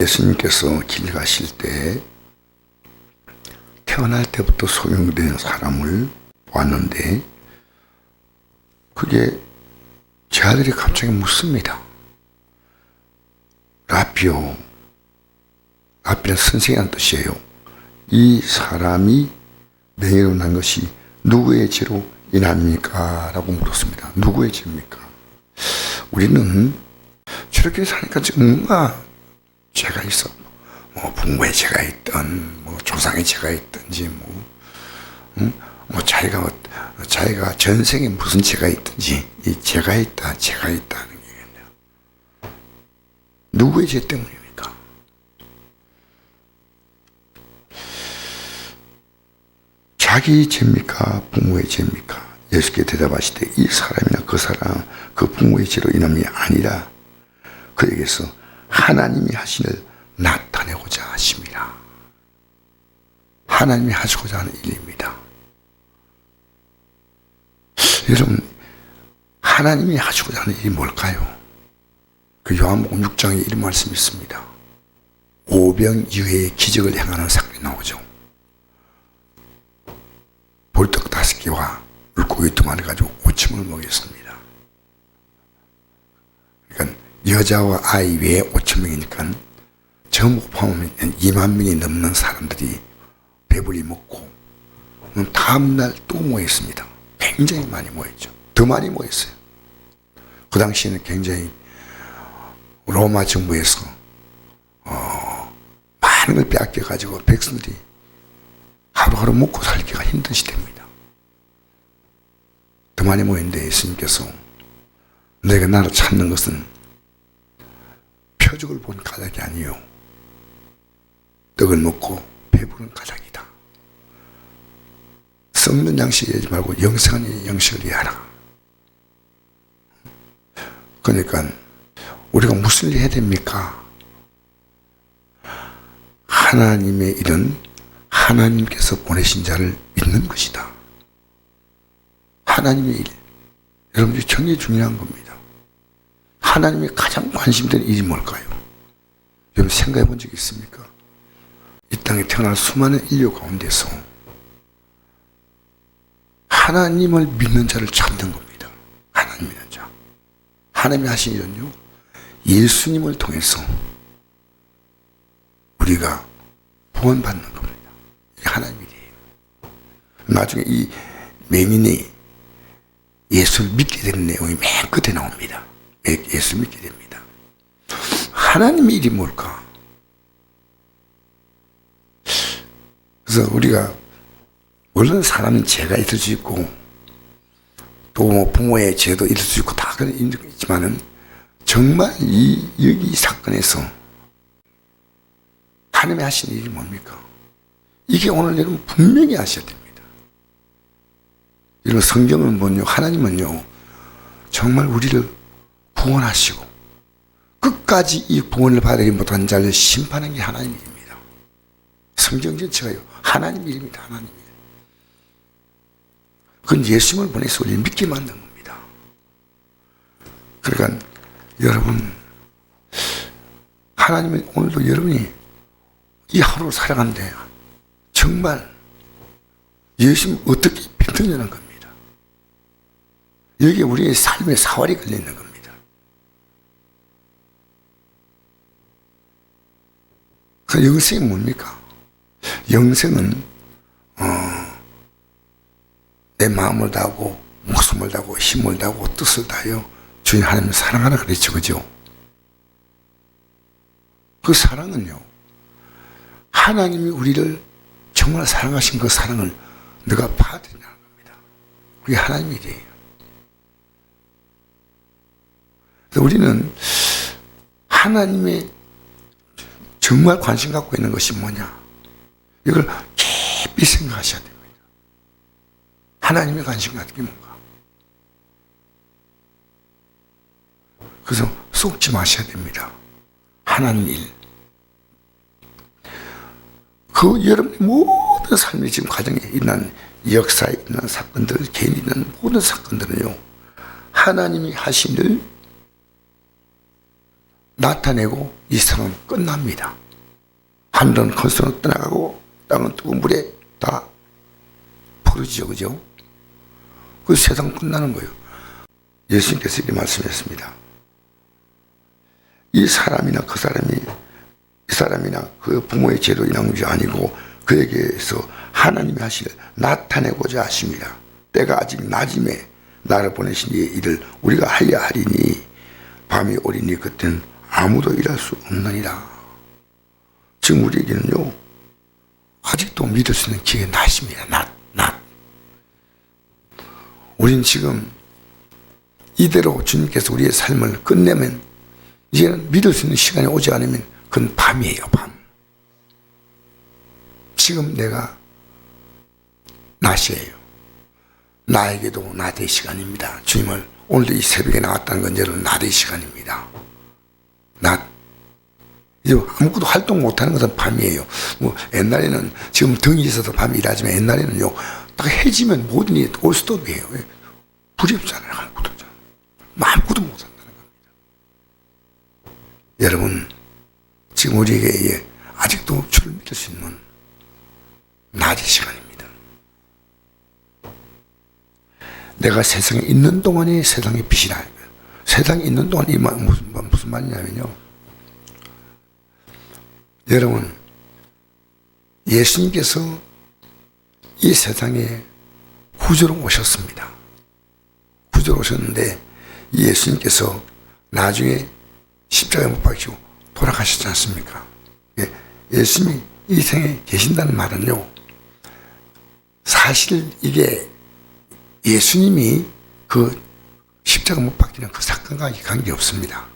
예수님께서 길 가실 때 태어날 때부터 소경된 사람을 보았는데 그게 제 아들이 갑자기 묻습니다. 라비오, 라비는 선생이라는 뜻이에요. 이 사람이 명예로 난 것이 누구의 죄로 인합니까? 라고 물었습니다. 누구의 죄입니까? 우리는 저렇게 사니까 지금 뭔가 죄가 있어. 뭐 부모의 죄가 있든, 뭐 조상의 죄가 있든지, 뭐 자기가 전생에 무슨 죄가 있든지 이 죄가 있다는 얘기입니다. 누구의 죄 때문입니까? 자기 죄입니까? 부모의 죄입니까? 예수께 대답하시되 이 사람이나 그 사람 그 부모의 죄로 인함이 아니라 그에게서 하나님이 하신을 나타내고자 하심이라. 하나님이 하시고자 하는 일입니다. 여러분, 하나님이 하시고자 하는 일이 뭘까요? 그 요한복음 6장에 이런 말씀이 있습니다. 오병이어의 기적을 행하는 사건이 나오죠. 볼떡 5개와 물고기 2마리 가지고 5,000을 먹였습니다. 그러니까 여자와 아이 외에 5,000명이니까 전부 포함하면 2만 명이 넘는 사람들이 배불리 먹고 다음날 또 모였습니다. 굉장히 많이 모였죠. 더 많이 모였어요. 그 당시에는 굉장히 로마 정부에서 많은 걸 빼앗겨가지고 백성들이 하루하루 먹고 살기가 힘든 시대입니다. 더 많이 모였는데 예수님께서 내가 나를 찾는 것은 표적을 본 가작이 아니요 떡을 먹고 배부른 가작이다. 썩는 양식을 예지 말고 영생한 양식을 예하라. 그러니까 우리가 무슨 일 해야 됩니까? 하나님의 일은 하나님께서 보내신 자를 믿는 것이다. 하나님의 일. 여러분들이 굉장히 중요한 겁니다. 하나님이 가장 관심되는 일이 뭘까요? 여러분 생각해 본 적 있습니까? 이 땅에 태어날 수많은 인류 가운데서 하나님을 믿는 자를 찾는 겁니다. 하나님 믿는 자. 하나님이 하신 일은요, 예수님을 통해서 우리가 구원받는 겁니다. 이게 하나님 일이에요. 나중에 이 맹인이 예수를 믿게 되는 내용이 맨 끝에 나옵니다. 예수를 믿게 됩니다. 하나님의 일이 뭘까? 그래서 우리가 물론 사람은 죄가 있을 수 있고 또 부모의 죄도 있을 수 있고 다 그런 인정이 있지만은 정말 여기 이 사건에서 하나님이 하신 일이 뭡니까? 이게 오늘 여러분 분명히 아셔야 됩니다. 여러분 성경은 뭐요? 하나님은요 정말 우리를 구원하시고 끝까지 이 구원을 받지 못한 자를 심판하는 게 하나님 일입니다. 성경 전체가요 하나님 일입니다. 하나님 일. 그건 예수님을 보내서 우리를 믿게 만든 겁니다. 그러니까 여러분 하나님은 오늘도 여러분이 이 하루를 살아가는데 정말 예수님 어떻게 믿느냐는 겁니다. 여기에 우리의 삶의 사활이 걸려있는 겁니다. 그 영생이 뭡니까? 영생은 내 마음을 다하고 목숨을 다하고 힘을 다하고 뜻을 다하여 주님 하나님을 사랑하라 그랬죠. 그죠? 그 사랑은요 하나님이 우리를 정말 사랑하신 그 사랑을 너가 받으냐는 겁니다. 그게 하나님 일이에요. 그래서 우리는 하나님의 정말 관심 갖고 있는 것이 뭐냐 이걸 깊이 생각하셔야 됩니다. 하나님의 관심 갖는 게 뭔가. 그래서 속지 마셔야 됩니다. 하나님 일. 그 여러분의 모든 삶의 지금 과정에 있는 역사에 있는 사건들, 개인이 있는 모든 사건들은요, 하나님이 하신 일 나타내고 이 삶은 끝납니다. 하늘은 큰 손으로 떠나가고 땅은 뜨거운 물에 다 부러지죠. 그죠? 그 세상 끝나는 거예요. 예수님께서 이렇게 말씀했습니다. 이 사람이나 그 사람이 이 사람이나 그 부모의 죄로 인한 문제 아니고 그에게서 하나님이 하실 나타내고자 하십니다. 때가 아직 낮임에 나를 보내신 이의 일을 우리가 하려 하리니 밤이 오리니 그때는 아무도 일할 수 없느니라. 지금 우리에게는요 아직도 믿을 수 있는 기회가 낮입니다. 낮. 우린 지금 이대로 주님께서 우리의 삶을 끝내면 이제는 믿을 수 있는 시간이 오지 않으면 그건 밤이에요. 밤. 지금 내가 낮이에요. 나에게도 낮의 시간입니다. 주님을 오늘도 이 새벽에 나왔다는 건 여러분 낮의 시간입니다. 낮. 이제 아무것도 활동 못하는 것은 밤이에요. 뭐 옛날에는 지금 등이 있어서 밤이 일하지만 옛날에는요 딱 해지면 모든 일이 올스톱이에요. 불이 없잖아요. 아무것도 없잖아요. 아무것도 못한다는 겁니다. 여러분 지금 우리에게 아직도 주를 믿을 수 있는 낮의 시간입니다. 내가 세상에 있는 동안이 세상의 빛이라. 세상에 있는 동안 이 말 무슨 말이냐면요. 여러분 예수님께서 이 세상에 구주로 오셨습니다. 구주로 오셨는데 예수님께서 나중에 십자가에 못 박히고 돌아가셨지 않습니까? 예수님이 이 생에 계신다는 말은요 사실 이게 예수님이 그 십자가 못 박히는 그 사건과 관계없습니다.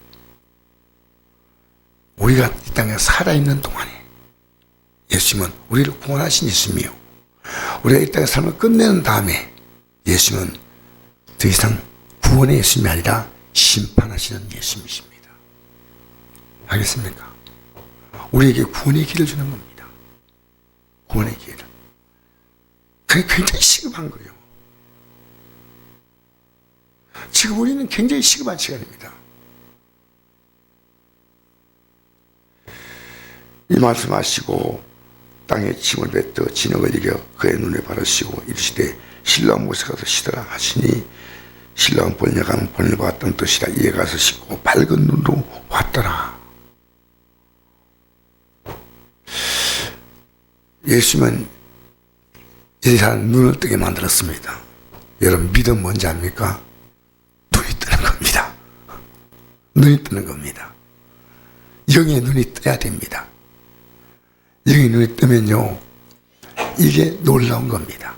우리가 이 땅에 살아있는 동안에 예수님은 우리를 구원하신 예수님이요 우리가 이 땅의 삶을 끝내는 다음에 예수님은 더 이상 구원의 예수님이 아니라 심판하시는 예수님이십니다. 알겠습니까? 우리에게 구원의 길을 주는 겁니다. 구원의 기회를. 그게 굉장히 시급한 거예요. 지금 우리는 굉장히 시급한 시간입니다. 이 말씀하시고 땅에 침을 뱉어 진흙을 이겨 그의 눈에 바르시고 이르시되 신랑 못에 가서 쉬더라 하시니 신랑은 번역하는 본을 봤던 뜻이라 이에 가서 씻고 밝은 눈으로 왔더라. 예수님은 이 사람 눈을 뜨게 만들었습니다. 여러분 믿음 뭔지 압니까? 눈이 뜨는 겁니다. 눈이 뜨는 겁니다. 영의 눈이 떠야 됩니다. 영의 눈이 뜨면요 이게 놀라운 겁니다.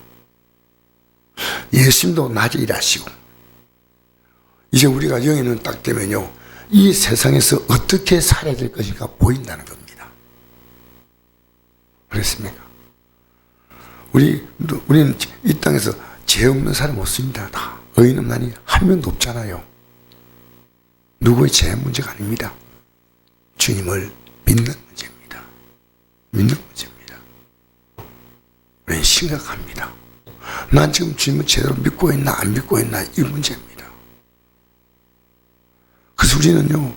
예수님도 낮에 일하시고 이제 우리가 영의 눈 딱 뜨면요 이 세상에서 어떻게 살아야 될 것인가 보인다는 겁니다. 그렇습니까? 우리는 이 땅에서 죄 없는 사람 없습니다. 다 의인은 난이 한 명도 없잖아요. 누구의 죄 문제가 아닙니다. 주님을 믿는 문제입니다. 믿는 문제입니다. 왜 심각합니다. 난 지금 주님을 제대로 믿고 있나 안 믿고 있나 이 문제입니다. 그래서 우리는요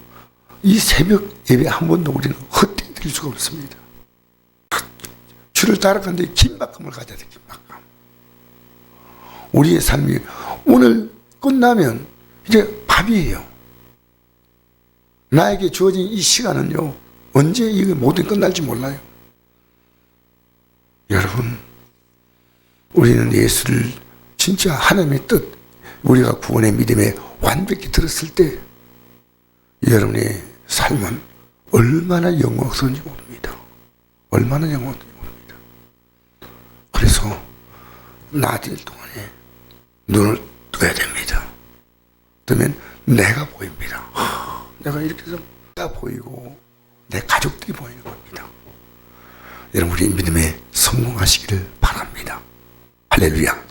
이 새벽 예배 한 번도 우리는 헛되이 드릴 수가 없습니다. 주를 따라가는데 긴박감을 가져야 돼. 긴박감. 우리의 삶이 오늘 끝나면 이제 밤이에요. 나에게 주어진 이 시간은요 언제 이 모든 끝날지 몰라요. 여러분 우리는 예수를 진짜 하나님의 뜻 우리가 구원의 믿음에 완벽히 들었을 때 여러분의 삶은 얼마나 영광스러운지 모릅니다. 얼마나 영광스러운지 모릅니다. 그래서 낮일 동안에 눈을 떠야 됩니다. 뜨면 내가 보입니다. 내가 이렇게 해서 내가 보이고 내 가족들이 보이는 겁니다. 여러분 우리 믿음에 성공하시기를 바랍니다. 할렐루야.